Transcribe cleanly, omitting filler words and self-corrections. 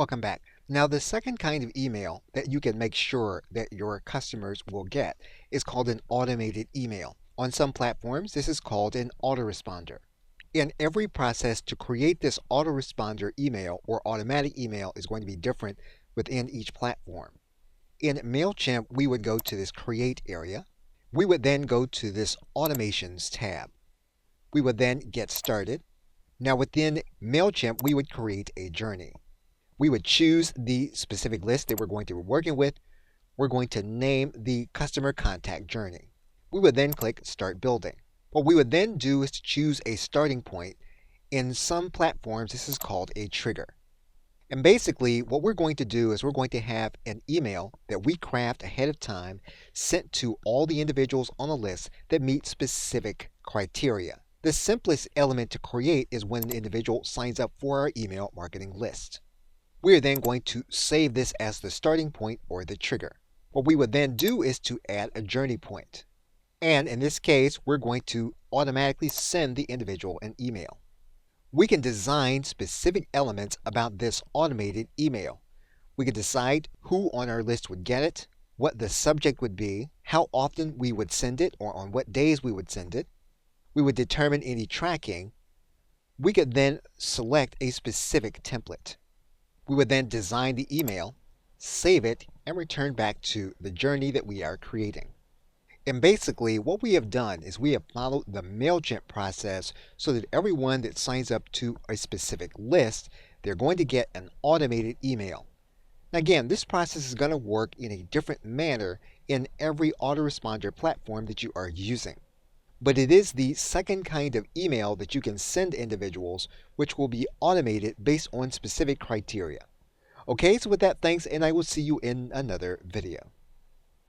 Welcome back. Now, the second kind of email that you can make sure that your customers will get is called an automated email. On some platforms, this is called an autoresponder. In every process to create this autoresponder email or automatic email is going to be different within each platform. In MailChimp, we would go to this Create area. We would then go to this Automations tab. We would then get started. Now, within MailChimp, we would create a journey. We would choose the specific list that we're going to be working with. We're going to name the customer contact journey. We would then click Start Building. What we would then do is to choose a starting point. In some platforms, this is called a trigger. And basically, what we're going to do is we're going to have an email that we craft ahead of time sent to all the individuals on the list that meet specific criteria. The simplest element to create is when an individual signs up for our email marketing list. We are then going to save this as the starting point or the trigger. What we would then do is to add a journey point. And in this case, we're going to automatically send the individual an email. We can design specific elements about this automated email. We can decide who on our list would get it, what the subject would be, how often we would send it, or on what days we would send it. We would determine any tracking. We could then select a specific template. We would then design the email, save it, and return back to the journey that we are creating. And basically, what we have done is we have followed the MailChimp process so that everyone that signs up to a specific list, they're going to get an automated email. Now again, this process is going to work in a different manner in every autoresponder platform that you are using. But it is the second kind of email that you can send individuals, which will be automated based on specific criteria. Okay, so with that, thanks, and I will see you in another video.